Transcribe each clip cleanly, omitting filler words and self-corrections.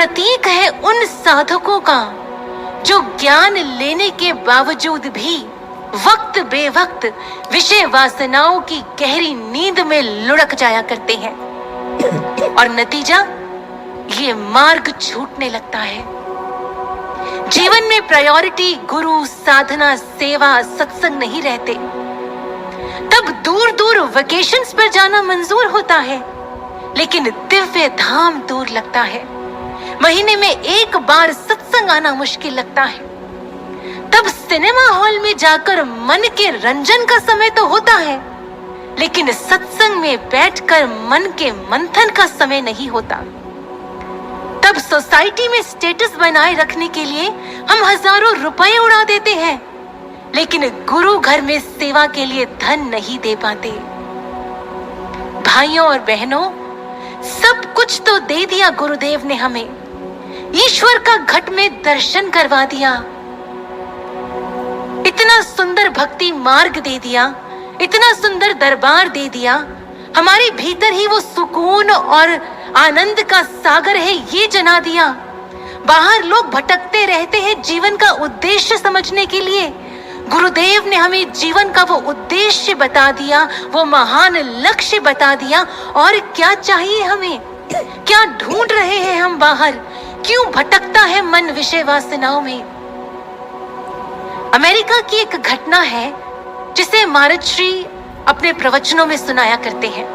प्रतीक है उन साधकों का जो ज्ञान लेने के बावजूद भी वक्त बेवक्त विषय वासनाओं की गहरी नींद में लुढ़क जाया करते हैं और नतीजा ये मार्ग छूटने लगता है। जीवन में प्रायोरिटी गुरु, साधना, सेवा, सत्संग नहीं रहते, तब दूर दूर वेकेशंस पर जाना मंजूर होता है, लेकिन दिव्य धाम दूर लगता है। महीने में एक बार सत्संग आना मुश्किल लगता है। तब सिनेमा हॉल में जाकर मन के रंजन का समय तो होता है, लेकिन सत्संग में बैठकर मन के मंथन का समय नहीं होता। तब सोसाइटी में स्टेटस बनाए रखने के लिए हम हजारों रुपए उड़ा देते हैं, लेकिन गुरु घर में सेवा के लिए धन नहीं दे पाते। भाइयों और बहनों, सब कुछ तो दे दिया गुरुदेव ने हमें, ईश्वर का घट में दर्शन करवा दिया, इतना सुंदर भक्ति मार्ग दे दिया, इतना सुंदर दरबार दे दिया, हमारे भीतर ही वो सुकून और आनंद का सागर है ये जना दिया। बाहर लोग भटकते रहते हैं जीवन का उद्देश्य समझने के लिए, गुरुदेव ने हमें जीवन का वो उद्देश्य बता दिया, वो महान लक्ष्य बता दिया। और क्या चाहिए हमें, क्या ढूंढ रहे हैं हम बाहर, क्यों भटकता है मन विषय वासनाओं में। अमेरिका की एक घटना है जिसे महाराज श्री अपने प्रवचनों में सुनाया करते हैं।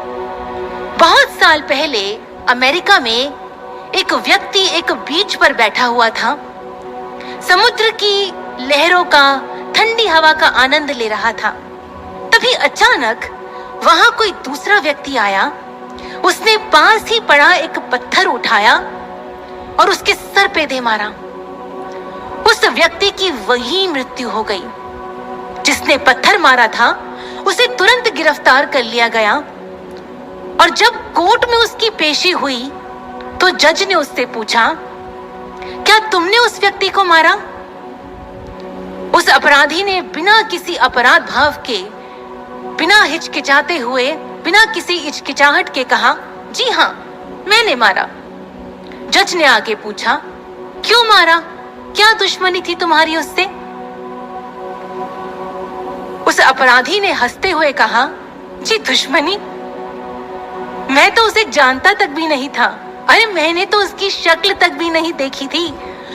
बहुत साल पहले अमेरिका में एक व्यक्ति एक बीच पर बैठा हुआ था, समुद्र की लहरों का, ठंडी हवा का आनंद ले रहा था। तभी अचानक वहां कोई दूसरा व्यक्ति आया, उसने पास ही पड़ा एक पत्थर उठाया और उसके सर पे दे मारा। उस व्यक्ति की वहीं मृत्यु हो गई। जिसने पत्थर मारा था उसे तुरंत गिरफ्तार कर लिया गया और जब कोर्ट में उसकी पेशी हुई तो जज ने उससे पूछा, क्या तुमने उस व्यक्ति को मारा? उस अपराधी ने बिना किसी अपराध भाव के, बिना हिचकिचाते हुए, बिना किसी हिचकिचाहट के कहा, जी हाँ, मैंने मारा। जज ने आगे पूछा, क्यों मारा? क्या दुश्मनी थी तुम्हारी उससे? उस अपराधी ने हंसते हुए कहा, जी दुश्मनी? मैं तो उसे जानता तक भी नहीं था। अरे मैंने तो उसकी शक्ल तक भी नहीं देखी थी,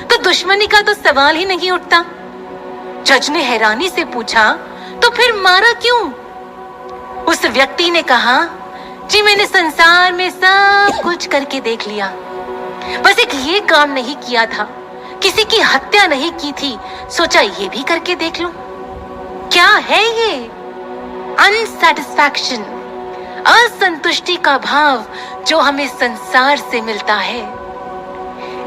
तो दुश्मनी का तो सवाल ही नहीं उठता। जज ने हैरानी से पूछा, तो फिर मारा क्यों? उस व्यक्ति ने कहा, जी मैंने संसार में सब कुछ करके देख लिया, बस एक ये काम नहीं किया था, किसी की हत्या नहीं की थी, सोचा ये भी करके देख लूं। क्या है ये? अनसैटिस्फैक्शन, असंतुष्टि का भाव जो हमें संसार से मिलता है।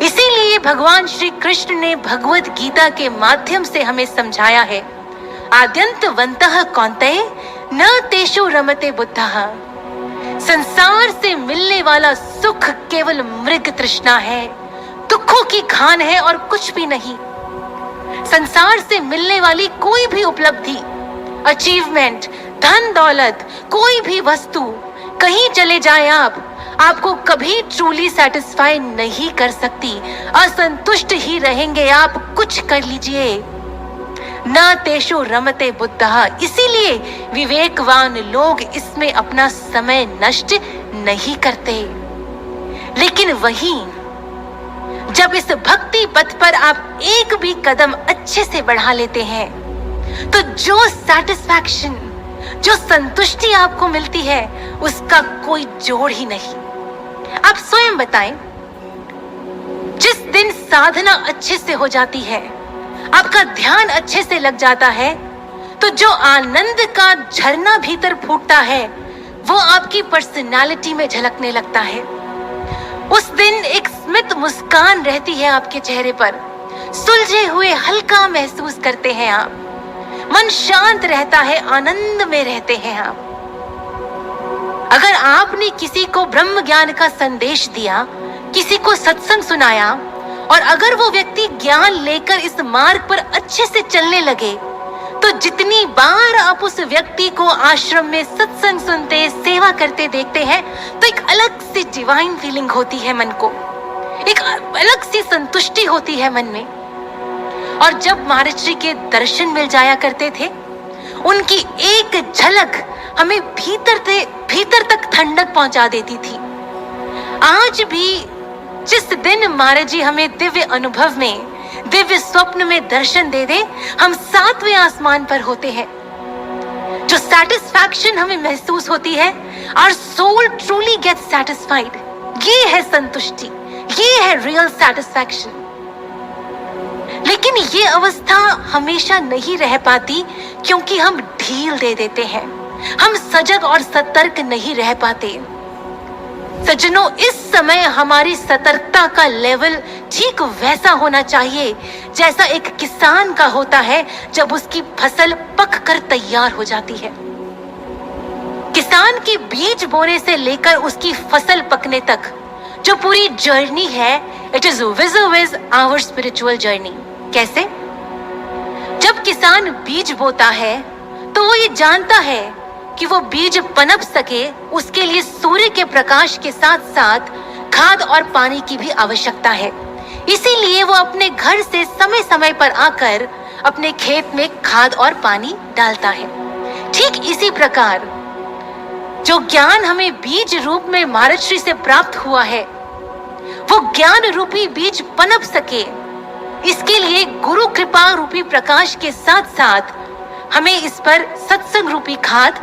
इसीलिए भगवान श्री कृष्ण ने भगवत गीता के माध्यम से हमें समझाया है, आद्यंतवन्तः कौन्तेय न तेषु रमते बुद्धः। संसार से मिलने वाला सुख केवल मृग तृष्णा है, दुखों की खान है और कुछ भी नहीं। संसार से मिलने वाली कोई भी उपलब्धि, अचीवमेंट, धन दौलत, कोई भी वस्तु, कहीं चले जाएं आप, आपको कभी ट्रूली सेटिस्फाई नहीं कर सकती। असंतुष्ट ही रहेंगे आप, कुछ कर लीजिए। न तेषु रमते बुद्धः, इसीलिए विवेकवान लोग इसमें अपना समय नष्ट नहीं करते। लेकिन वहीं जब इस भक्ति पथ पर आप एक भी कदम अच्छे से बढ़ा लेते हैं, तो जो सैटिस्फैक्शन, जो संतुष्टि आपको मिलती है, उसका कोई जोड़ ही नहीं। आप स्वयं बताएं, जिस दिन साधना अच्छे से हो जाती है, आपका ध्यान अच्छे से लग जाता है, तो जो आनंद का झरना भीतर फूटता है, वो आपकी पर्सनालिटी में झलकने लगता है। उस दिन एक स्मित मुस्कान रहती है आपके चेहरे पर, सुलझे हुए हल्का महसूस करते हैं आप, मन शांत रहता है, आनंद में रहते हैं आप। अगर आपने किसी को ब्रह्म ज्ञान का संदेश दिया, किसी को सत्संग सुनाया, और अगर वो व्यक्ति ज्ञान लेकर इस मार्ग पर अच्छे से चलने लगे, तो जितनी बार आप उस व्यक्ति को आश्रम में सत्संग सुनते, सेवा करते देखते हैं, तो एक अलग सी डिवाइन फीलिंग होती है मन को। एक अलग सी संतुष्टि होती है मन में। और जब महाराज श्री के दर्शन मिल जाया करते थे, उनकी एक झलक हमें भीतर तक ठंडक पहुंचा देती थी। आज भी जिस दिन महाराज जी हमें दिव्य अनुभव में, दिव्य स्वप्न में दर्शन दे दे, हम 7वें आसमान पर होते हैं। जो सैटिस्फैक्शन हमें महसूस होती है, our soul truly gets satisfied. ये है संतुष्टि, ये है रियल सैटिस्फैक्शन। लेकिन ये अवस्था हमेशा नहीं रह पाती, क्योंकि हम ढील दे देते हैं, हम सजग और सतर्क नहीं रह पाते। सज्जनों, इस समय हमारी सतर्कता का लेवल ठीक वैसा होना चाहिए जैसा एक किसान का होता है जब उसकी फसल पक कर तैयार हो जाती है। किसान के बीज बोने से लेकर उसकी फसल पकने तक जो पूरी जर्नी है, it is with our spiritual journey. कैसे? जब किसान बीज बोता है तो वो ये जानता है कि वो बीज पनप सके, उसके लिए सूर्य के प्रकाश के साथ साथ खाद और पानी की भी आवश्यकता है। इसीलिए वो अपने घर से समय समय पर आकर अपने खेत में खाद और पानी डालता है। ठीक इसी प्रकार जो ज्ञान हमें बीज रूप में महाराज श्री से प्राप्त हुआ है, वो ज्ञान रूपी बीज पनप सके, इसके लिए गुरु कृपा रूपी प्रकाश के साथ साथ हमें इस पर सत्संग रूपी खाद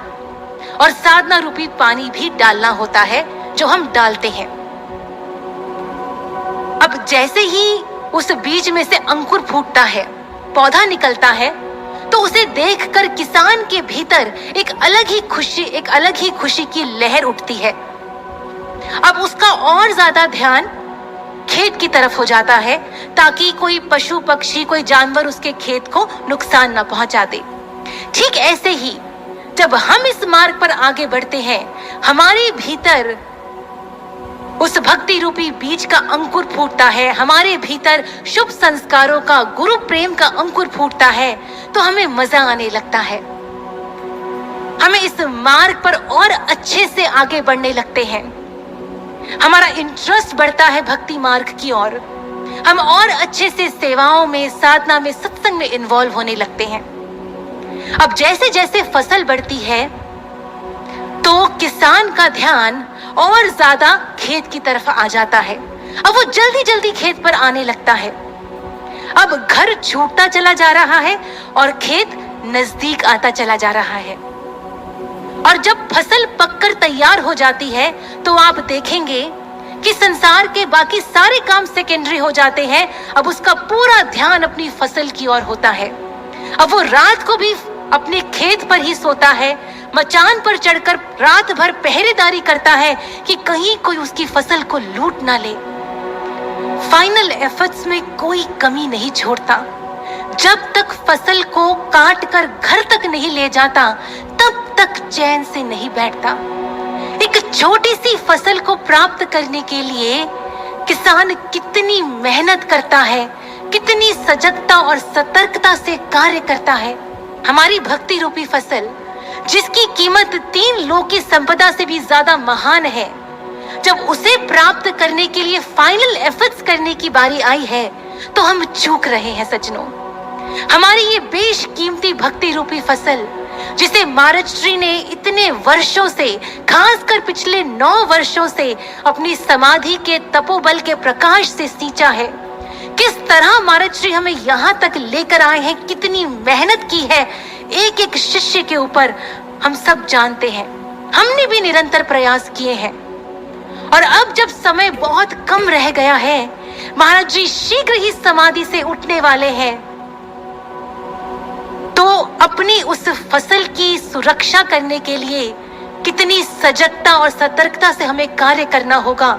और साधना रूपी पानी भी डालना होता है, जो हम डालते हैं। अब जैसे ही उस बीज में से अंकुर फूटता है, पौधा निकलता है, तो उसे देखकर किसान के भीतर एक अलग ही खुशी की लहर उठती है। अब उसका और ज्यादा ध्यान खेत की तरफ हो जाता है, ताकि कोई पशु पक्षी, कोई जानवर उसके खेत को नुकसान न पहुंचा दे। ठीक ऐसे ही जब हम इस मार्ग पर आगे बढ़ते हैं, हमारे भीतर उस भक्ति रूपी बीज का अंकुर फूटता है, हमारे भीतर शुभ संस्कारों का, गुरु प्रेम का अंकुर फूटता है, तो हमें मजा आने लगता है। हमें इस मार्ग पर और अच्छे से आगे बढ़ने लगते हैं। हमारा इंटरेस्ट बढ़ता है भक्ति मार्ग की ओर। हम और अच्छे से सेवाओं में, साधना में, सत्संग में इन्वॉल्व होने लगते हैं। अब जैसे जैसे फसल बढ़ती है, तो किसान का ध्यान और ज्यादा खेत की तरफ आ जाता है। अब वो जल्दी जल्दी खेत पर आने लगता है। अब घर छूटता चला जा रहा है और खेत नजदीक आता चला जा रहा है। और जब फसल पककर तैयार हो जाती है, तो आप देखेंगे कि संसार के बाकी सारे काम सेकेंडरी हो जाते हैं। अब उसका पूरा ध्यान अपनी फसल की ओर होता है। अब वो रात को भी अपने खेत पर ही सोता है, मचान पर चढ़कर रात भर पहरेदारी करता है कि कहीं कोई उसकी फसल को लूट ना ले। फाइनल एफर्ट्स में कोई कमी नहीं छोड़ता। जब तक फसल को काट कर घर तक नहीं ले जाता, तब तक चैन से नहीं बैठता। एक छोटी सी फसल को प्राप्त करने के लिए किसान कितनी मेहनत करता है, कितनी सजगता और सतर्कता से कार्य करता है। हमारी भक्ति रूपी फसल, जिसकी कीमत 3 लोक की संपदा से भी ज्यादा महान है, जब उसे प्राप्त करने के लिए फाइनल एफर्ट्स करने की बारी आई है, तो हम चूक रहे हैं सज्जनों। हमारी ये बेशकीमती भक्ति रूपी फसल, जिसे महाराज श्री ने इतने वर्षों से, खासकर पिछले 9 वर्षों से अपनी समाधि के तपोबल के प्रकाश से सींचा है, किस तरह महाराज श्री हमें यहाँ तक लेकर आए हैं, कितनी मेहनत की है एक एक शिष्य के ऊपर, हम सब जानते हैं। हमने भी निरंतर प्रयास किए हैं। और अब जब समय बहुत कम रह गया है, महाराज जी शीघ्र ही समाधि से उठने वाले हैं, तो अपनी उस फसल की सुरक्षा करने के लिए कितनी सजगता और सतर्कता से हमें कार्य करना होगा,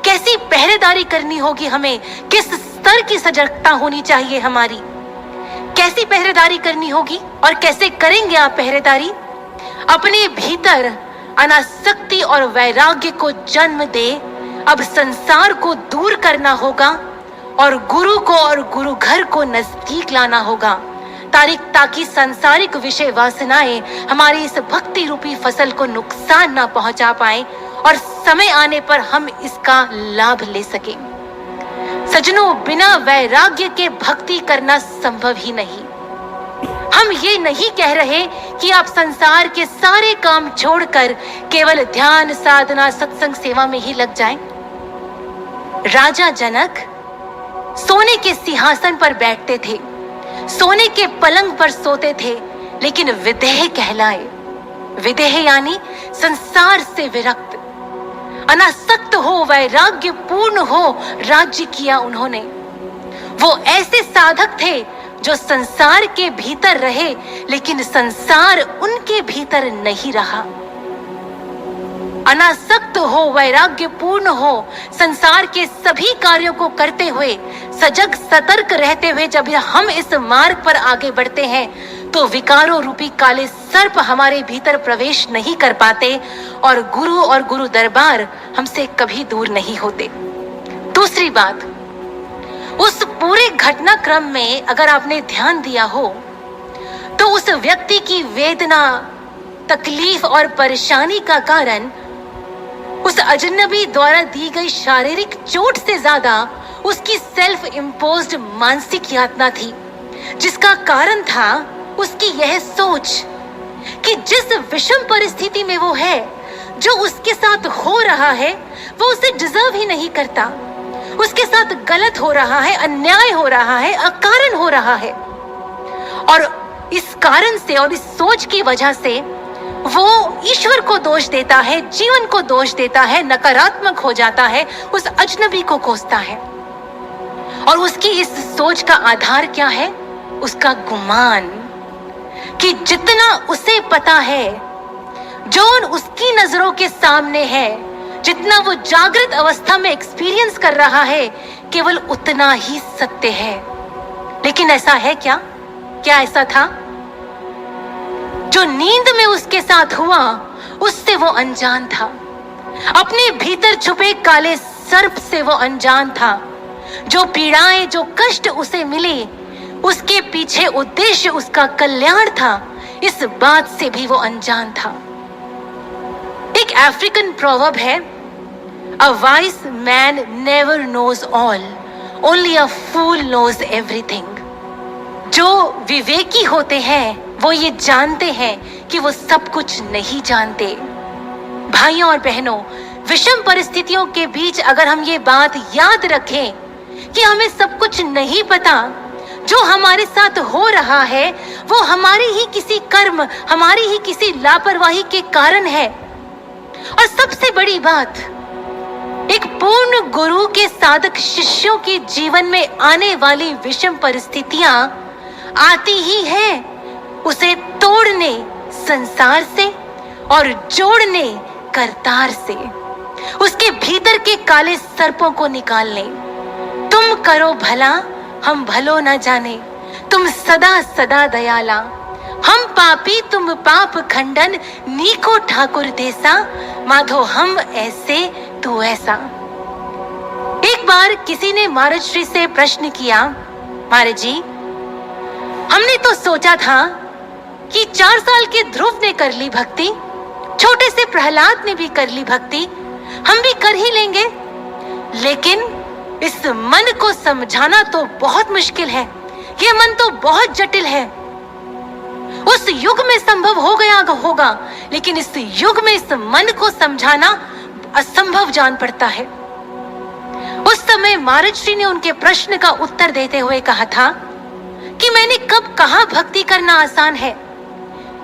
कैसी पहरेदारी करनी होगी, हमें किस स्तर की सजगता होनी चाहिए, हमारी कैसी पहरेदारी करनी होगी और कैसे करेंगे आप पहरेदारी। अपने भीतर अनासक्ति और वैराग्य को जन्म दे, अब संसार को दूर करना होगा और गुरु को और गुरु घर को नजदीक लाना होगा, ताकि सांसारिक विषय वासनाएं हमारी इस भक्ति रूपी फसल को नुकसान ना पहुंचा पाए और समय आने पर हम इसका लाभ ले सकें। सजनों, बिना वैराग्य के भक्ति करना संभव ही नहीं। हम ये नहीं कह रहे कि आप संसार के सारे काम छोड़कर केवल ध्यान, साधना, सत्संग, सेवा में ही लग जाएं। राजा जनक सोने के सिंहासन पर बैठते थे, सोने के पलंग पर सोते थे, लेकिन विदेह कहलाए। विदेह यानी संसार से विरक्त, अनासक्त हो, वैराग्य पूर्ण हो राज्य किया उन्होंने। वो ऐसे साधक थे जो संसार के भीतर रहे, लेकिन संसार उनके भीतर नहीं रहा। अनासक्त हो, वैराग्य पूर्ण हो, संसार के सभी कार्यों को करते हुए, सजग सतर्क रहते हुए जब हम इस मार्ग पर आगे बढ़ते हैं तो विकारों रूपी काले सर्प हमारे भीतर प्रवेश नहीं कर पाते और गुरु दरबार हमसे कभी दूर नहीं होते। दूसरी बात, उस पूरे घटनाक्रम में अगर आपने ध्यान दिया हो तो उस व्यक्ति की वेदना, तकलीफ और परेशानी का कारण उस अजनबी द्वारा दी गई शारीरिक चोट से ज्यादा उसकी सेल्फ इम्पोज्ड मानसिक यातना थी, जिसका कारण था उसकी यह सोच कि जिस विषम परिस्थिति में वो है, जो उसके साथ हो रहा है वो उसे डिजर्व ही नहीं करता, उसके साथ गलत हो रहा है, अन्याय हो रहा है, अकारण हो रहा है। और इस कारण से और इस सोच की वजह से वो ईश्वर को दोष देता है, जीवन को दोष देता है, नकारात्मक हो जाता है, उस अजनबी को कोसता है। और उसकी इस सोच का आधार क्या है? उसका गुमान कि जितना उसे पता है, जो उसकी नजरों के सामने है, जितना वो जागृत अवस्था में एक्सपीरियंस कर रहा है, केवल उतना ही सत्य है। लेकिन ऐसा है क्या? क्या ऐसा था? जो नींद में उसके साथ हुआ उससे वो अनजान था, अपने भीतर छुपे काले सर्प से वो अनजान था। जो पीड़ाएं, जो कष्ट उसे मिले, उसके पीछे उद्देश्य उसका कल्याण था, इस बात से भी वो अनजान था। एक अफ्रीकन प्रोवर्ब है, a wise man never knows all, only a fool knows everything. जो विवेकी होते हैं वो ये जानते हैं कि वो सब कुछ नहीं जानते। भाइयों और बहनों, विषम परिस्थितियों के बीच अगर हम ये बात याद रखें कि हमें सब कुछ नहीं पता, जो हमारे साथ हो रहा है वो हमारी ही किसी कर्म, हमारी ही किसी लापरवाही के कारण है। और सबसे बड़ी बात, एक पूर्ण गुरु के साधक शिष्यों के जीवन में आने वाली विषम परिस्थितियां आती ही हैं उसे तोड़ने संसार से और जोड़ने करतार से, उसके भीतर के काले सर्पों को निकालने। तुम करो भला हम भलो न जाने, तुम सदा सदा दयाला, हम पापी तुम पाप खंडन, नीको ठाकुर देसा, माधो हम ऐसे तू ऐसा। एक बार किसी ने महाराज श्री से प्रश्न किया, महाराज जी, हमने तो सोचा था कि 4 साल के ध्रुव ने कर ली भक्ति, छोटे से प्रहलाद ने भी कर ली भक्ति, हम भी कर ही लेंगे, लेकिन इस मन को समझाना तो बहुत मुश्किल है, ये मन तो बहुत जटिल है। उस युग में संभव हो गया होगा, लेकिन इस युग में इस मन को समझाना असंभव जान पड़ता है। उस समय महाराज श्री ने उनके प्रश्न का उत्तर देते हुए कहा था कि मैंने कब कहा भक्ति करना आसान है,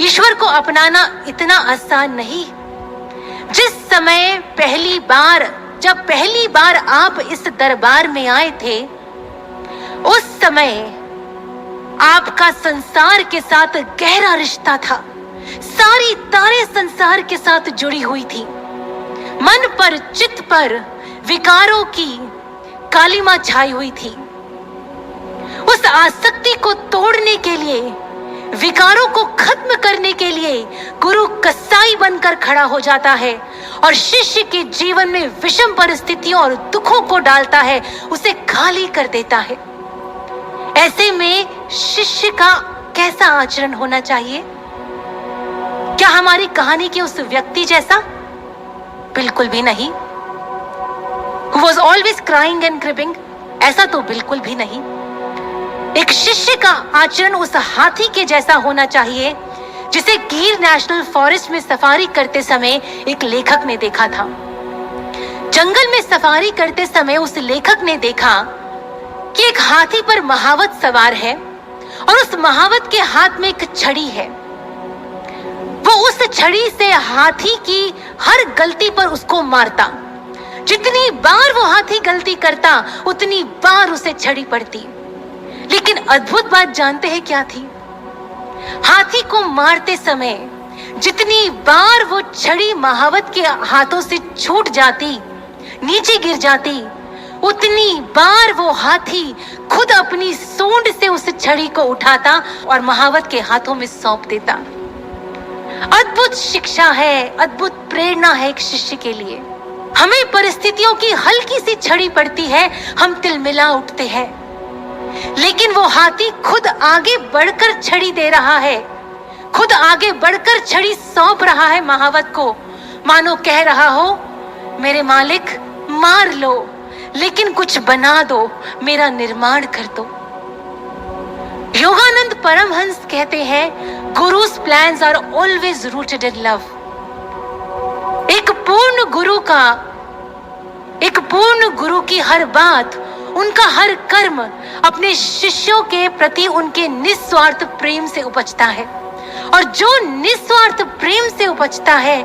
ईश्वर को अपनाना इतना आसान नहीं। जिस समय जब पहली बार आप इस दरबार में आए थे, उस समय आपका संसार के साथ गहरा रिश्ता था, सारी तारें संसार के साथ जुड़ी हुई थी। मन पर, चित्त पर विकारों की कालिमा छाई हुई थी। उस आसक्ति को तोड़ने के लिए, विकारों को खत्म करने के लिए गुरु कसाई बनकर खड़ा हो जाता है और शिष्य के जीवन में विषम परिस्थितियों और दुखों को डालता है, उसे खाली कर देता है। ऐसे में शिष्य का कैसा आचरण होना चाहिए? क्या हमारी कहानी के उस व्यक्ति जैसा? बिल्कुल भी नहीं। Who was always crying and cribbing, ऐसा तो बिल्कुल भी नहीं। एक शिष्य का आचरण उस हाथी के जैसा होना चाहिए जिसे गिर नेशनल फॉरेस्ट में सफारी करते समय एक लेखक ने देखा था। जंगल में सफारी करते समय उस लेखक ने देखा कि एक हाथी पर महावत सवार है और उस महावत के हाथ में एक छड़ी है। वो उस छड़ी से हाथी की हर गलती पर उसको मारता। जितनी बार वो हाथी गलती करता उतनी बार उसे छड़ी पड़ती। लेकिन अद्भुत बात जानते हैं क्या थी? हाथी को मारते समय जितनी बार वो छड़ी महावत के हाथों से छूट जाती, नीचे गिर जाती, उतनी बार वो हाथी खुद अपनी सूंड से उस छड़ी को उठाता और महावत के हाथों में सौंप देता। अद्भुत शिक्षा है, अद्भुत प्रेरणा है एक शिष्य के लिए। हमें परिस्थितियों की हल्की सी छड़ी पड़ती है, हम तिलमिला उठते हैं, लेकिन वो हाथी खुद आगे बढ़कर छड़ी दे रहा है, खुद आगे बढ़कर छड़ी सौंप रहा है महावत को, मानो कह रहा हो मेरे मालिक मार लो लेकिन कुछ बना दो, मेरा निर्माण कर दो। योगानंद परमहंस कहते हैं गुरु's plans are always rooted in love। एक पूर्ण गुरु की हर बात, उनका हर कर्म अपने शिष्यों के प्रति उनके निस्वार्थ प्रेम से उपजता है, और जो निस्वार्थ प्रेम से उपजता है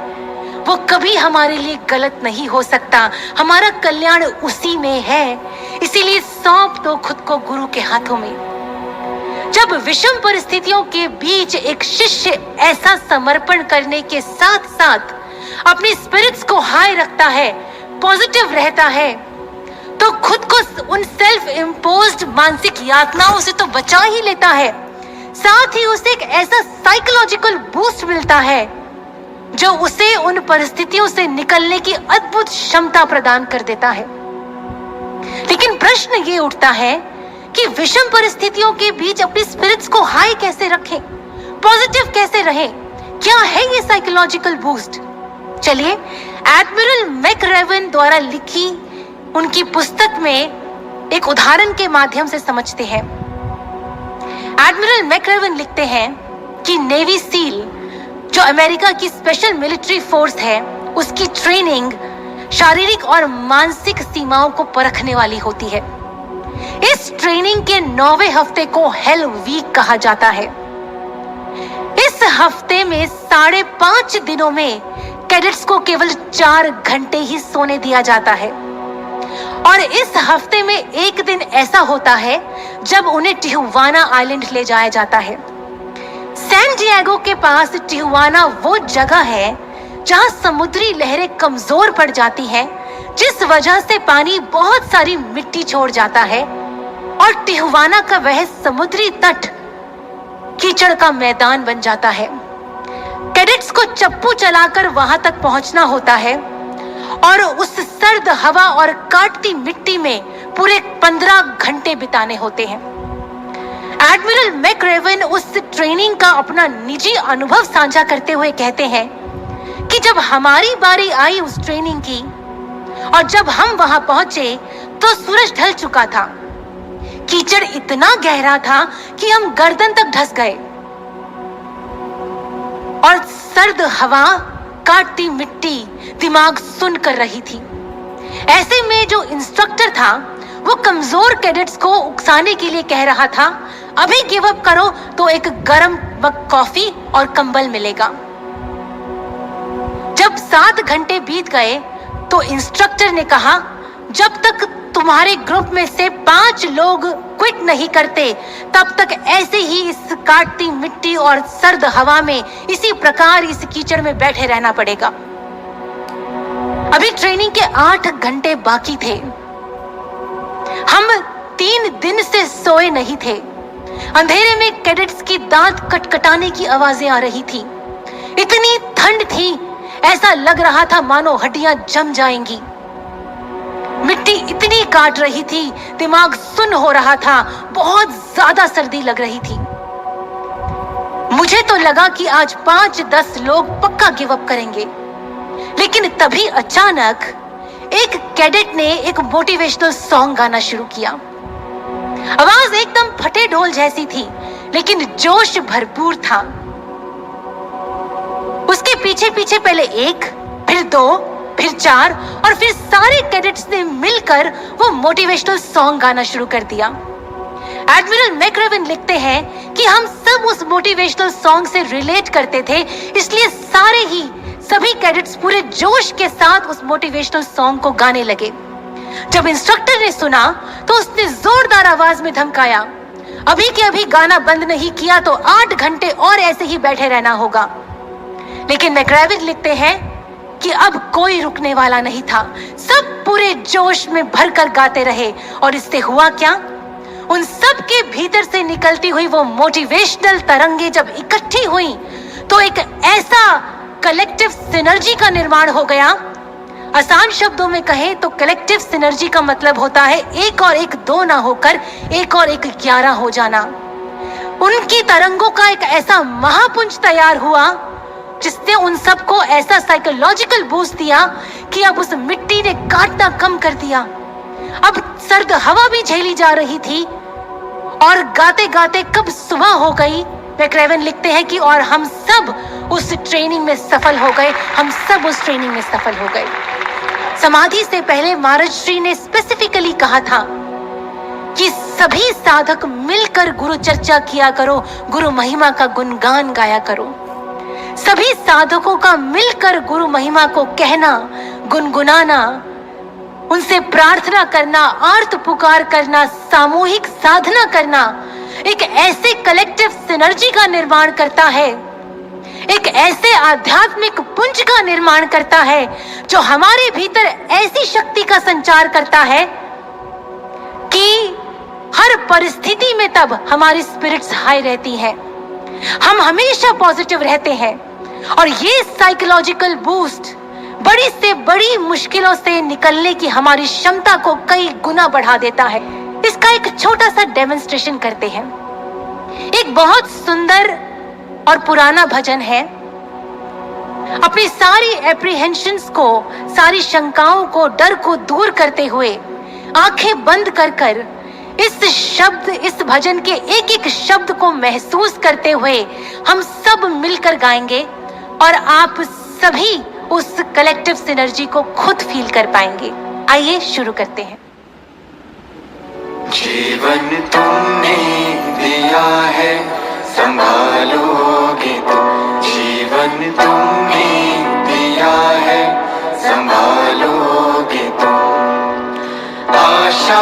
वो कभी हमारे लिए गलत नहीं हो सकता। हमारा कल्याण उसी में है। इसीलिए सौंप दो खुद को गुरु के हाथों में। जब विषम परिस्थितियों के बीच एक शिष्य ऐसा समर्पण करने के साथ साथ अपनी स्पिरिट्स को हाई रखता है, पॉजिटिव रहता है, तो खुद को उन सेल्फ इम्पोज्ड मानसिक यातनाओं से तो बचा ही लेता है, साथ ही उसे एक ऐसा साइकोलॉजिकल बूस्ट मिलता है जो उसे उन परिस्थितियों से निकलने की अद्भुत क्षमता प्रदान कर देता है। लेकिन प्रश्न ये उठता है कि विषम परिस्थितियों के बीच अपनी स्पिरिट्स को हाई कैसे रखें, पॉजिटिव कैसे रहें? क्या है ये साइकोलॉजिकल बूस्ट? चलिए एडमिरल मैकरेवन द्वारा लिखी उनकी पुस्तक में एक उदाहरण के माध्यम से समझते हैं। एडमिरल मैकरेवन लिखते हैं कि नेवी सील जो अमेरिका की स्पेशल मिलिट्री फोर्स है, उसकी ट्रेनिंग शारीरिक और मानसिक सीमाओं को परखने वाली होती है। इस ट्रेनिंग के 9वें हफ्ते को हेल वीक कहा जाता है। इस हफ्ते में 5.5 दिनों में कैडेट्स को केवल 4 घंटे ही सोने दिया जाता है, और इस हफ्ते में एक दिन ऐसा होता है जब उन्हें टिहुआना आइलैंड ले जाया जाता है। सैन डिएगो के पास टिहुआना वो जगह है जहां समुद्री लहरें कमजोर पड़ जाती हैं, जिस वजह से पानी बहुत सारी मिट्टी छोड़ जाता है, और टिहुआना का वह समुद्री तट कीचड़ का मैदान बन जाता है। कैडेट्स को चप्पू चलाकर वहां तक पहुंचना होता है और उस सर्द हवा और काटती मिट्टी में पूरे 15 घंटे बिताने होते हैं। एडमिरल मैकरेवन उस ट्रेनिंग का अपना निजी अनुभव साझा करते हुए कहते हैं कि जब हमारी बारी आई उस ट्रेनिंग की और जब हम वहां पहुंचे तो सूरज ढल चुका था। कीचड़ इतना गहरा था कि हम गर्दन तक धंस गए और सर्द हवा, काटती मिट्टी दिमाग सुन कर रही थी। ऐसे में जो इंस्ट्रक्टर था वो कमजोर कैडेट्स को उकसाने के लिए कह रहा था, अभी गिव अप करो तो एक गर्म मग कॉफी और कंबल मिलेगा। जब 7 घंटे बीत गए तो इंस्ट्रक्टर ने कहा, जब तक तुम्हारे ग्रुप में से 5 लोग क्विट नहीं करते तब तक ऐसे ही इस काटती मिट्टी और सर्द हवा में इसी प्रकार इस कीचड़ में बैठे रहना पड़ेगा। अभी ट्रेनिंग के 8 घंटे बाकी थे। हम 3 दिन से सोए नहीं थे। अंधेरे में कैडेट्स की दांत कटकटाने की आवाजें आ रही थी। इतनी ठंड थी, ऐसा लग रहा था मानो हड्डियां जम जाएंगी। मिट्टी इतनी काट रही थी, दिमाग सुन्न हो रहा था, बहुत ज्यादा सर्दी लग रही थी। मुझे तो लगा कि आज 5-10 लोग पक्का गिव अप करेंगे, लेकिन तभी अचानक एक कैडेट ने एक मोटिवेशनल सॉन्ग गाना शुरू किया। आवाज एकदम फटे ढोल जैसी थी, लेकिन जोश भरपूर था। उसके पीछे पीछे पहले 1, फिर 2, फिर 4 और फिर सारे कैडेट्स ने मिलकर वो मोटिवेशनल सॉन्ग गाना शुरू कर दिया। एडमिरल मैक्रेवन लिखते हैं कि हम सब उस मोटिवेशनल सॉन्ग से रिलेट करते थे, इसलिए सभी कैडेट्स पूरे जोश के साथ उस मोटिवेशनल सॉन्ग को गाने लगे। जब इंस्ट्रक्टर ने सुना तो उसने जोरदार आवाज में धमकाया, अभी के अभी गाना बंद नहीं किया तो 8 घंटे और ऐसे ही बैठे रहना होगा। लेकिन मैक्रेवन लिखते हैं कि अब कोई रुकने वाला नहीं था। सब पूरे जोश में भरकर गाते रहे और इससे हुआ क्या? उन सब के भीतर से निकलती हुई वो मोटिवेशनल तरंगे जब इकट्ठी हुई तो एक ऐसा कलेक्टिव सिनर्जी का निर्माण हो गया। आसान शब्दों में कहें तो कलेक्टिव सिनर्जी का मतलब होता है 1 और 1 2 ना होकर 1 और 1 11 हो जाना। उनकी तरंगों का एक ऐसा महापुंज तैयार हुआ जिसने उन सबको ऐसा साइकोलॉजिकल बूस्ट दिया कि अब उस मिट्टी ने काटना कम कर दिया। अब सर्द हवा भी झेली जा रही थी और गाते गाते कब सुबह हो गई। मैक्रेवन लिखते हैं कि और हम सब उस ट्रेनिंग में सफल हो गए, समाधि से पहले महाराज श्री ने स्पेसिफिकली कहा था कि सभी साधक मिलकर गुरु चर्चा किया करो, गुरु महिमा का गुणगान गाया करो। सभी साधकों का मिलकर गुरु महिमा को कहना, गुनगुनाना, उनसे प्रार्थना करना, आर्त पुकार करना, सामूहिक साधना करना एक ऐसे कलेक्टिव सिनर्जी का निर्माण करता है, एक ऐसे आध्यात्मिक पुंज का निर्माण करता है जो हमारे भीतर ऐसी शक्ति का संचार करता है कि हर परिस्थिति में तब हमारी स्पिरिट्स हाई रहती हैं, हम हमेशा पॉजिटिव रहते हैं और ये साइकोलॉजिकल बूस्ट बड़ी से बड़ी मुश्किलों से निकलने की हमारी क्षमता को कई गुना बढ़ा देता है। इसका एक छोटा सा डेमोन्स्ट्रेशन करते हैं। एक बहुत सुंदर और पुराना भजन है। अपनी सारी एप्रीहेंशंस को, सारी शंकाओं को, डर को दूर करते हुए आंखें बंद कर इस भजन के एक एक शब्द को महसूस करते हुए हम सब मिलकर गाएंगे और आप सभी उस कलेक्टिव सिनर्जी को खुद फील कर पाएंगे। आइए शुरू करते हैं। जीवन तुमने दिया है, संभालोगे तुम। जीवन तुमने दिया है, संभालोगे तुम। आशा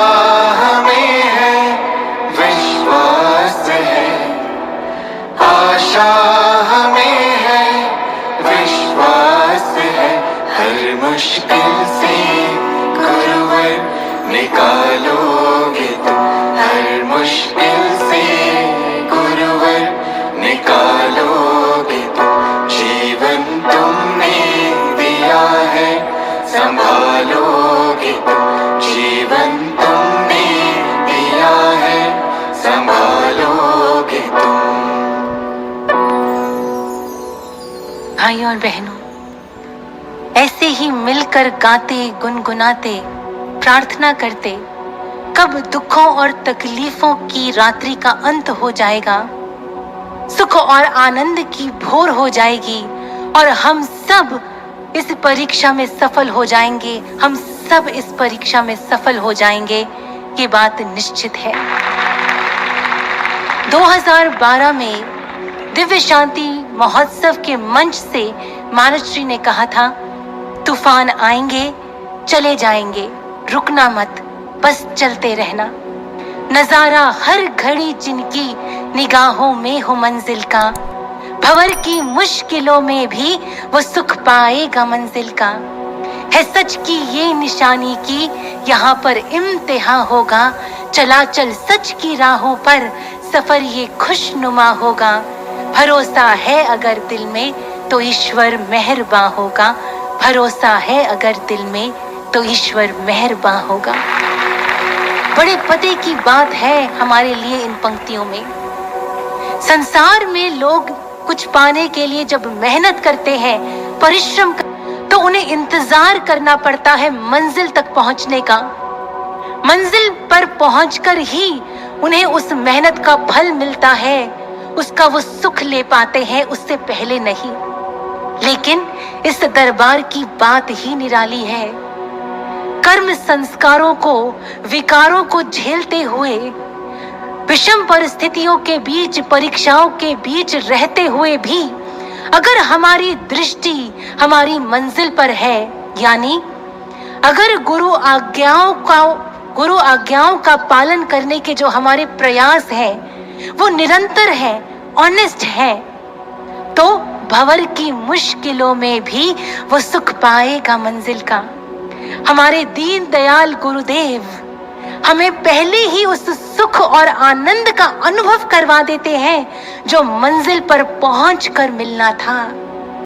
हमें है, विश्वास है। आशा हमें है, विश्वास है। हर मुश्किल से गुरुवर निकालोगे तुम। हर मुश्किल से गुरुवर निकालोगे तुम। जीवन तुमने दिया है, संभालोगे तुम। जीवन तुमने दिया है, संभालोगे तुम। भाइयों और बहनों, ऐसे ही मिलकर गाते, गुनगुनाते, प्रार्थना करते कब दुखों और तकलीफों की रात्रि का अंत हो जाएगा, सुख और आनंद की भोर हो जाएगी और हम सब इस परीक्षा में सफल हो जाएंगे। हम सब इस परीक्षा में सफल हो जाएंगे, ये बात निश्चित है। 2012 में दिव्य शांति महोत्सव के मंच से महाराज श्री ने कहा था, तूफान आएंगे, चले जाएंगे, रुकना मत, बस चलते रहना। नजारा हर घड़ी जिनकी निगाहों में हो मंजिल का, भंवर की मुश्किलों में भी वो सुख पाएगा मंजिल का। है सच की ये निशानी की यहाँ पर इम्तिहान होगा, चला चल सच की राहों पर सफर ये खुशनुमा होगा। भरोसा है अगर दिल में तो ईश्वर मेहरबान होगा। भरोसा है अगर दिल में तो ईश्वर मेहरबान होगा। बड़े पते की बात है हमारे लिए इन पंक्तियों में। संसार में लोग कुछ पाने के लिए जब मेहनत करते हैं, परिश्रम तो उन्हें इंतजार करना पड़ता है मंजिल तक पहुंचने का। मंजिल पर पहुंचकर ही उन्हें उस मेहनत का फल मिलता है, उसका वो सुख ले पाते हैं, उससे पहले नहीं। लेकिन इस दरबार की बात ही निराली है। कर्म संस्कारों को, विकारों को झेलते हुए, विषम परिस्थितियों के बीच, परीक्षाओं के बीच रहते हुए भी अगर हमारी दृष्टि हमारी मंजिल पर है, यानी अगर गुरु आज्ञाओं का पालन करने के जो हमारे प्रयास हैं वो निरंतर है, ऑनेस्ट है, तो भंवर की मुश्किलों में भी वो सुख पाएगा मंजिल का। हमारे दीन दयाल गुरुदेव हमें पहले ही उस सुख और आनंद का अनुभव करवा देते हैं जो मंजिल पर पहुंचकर मिलना था।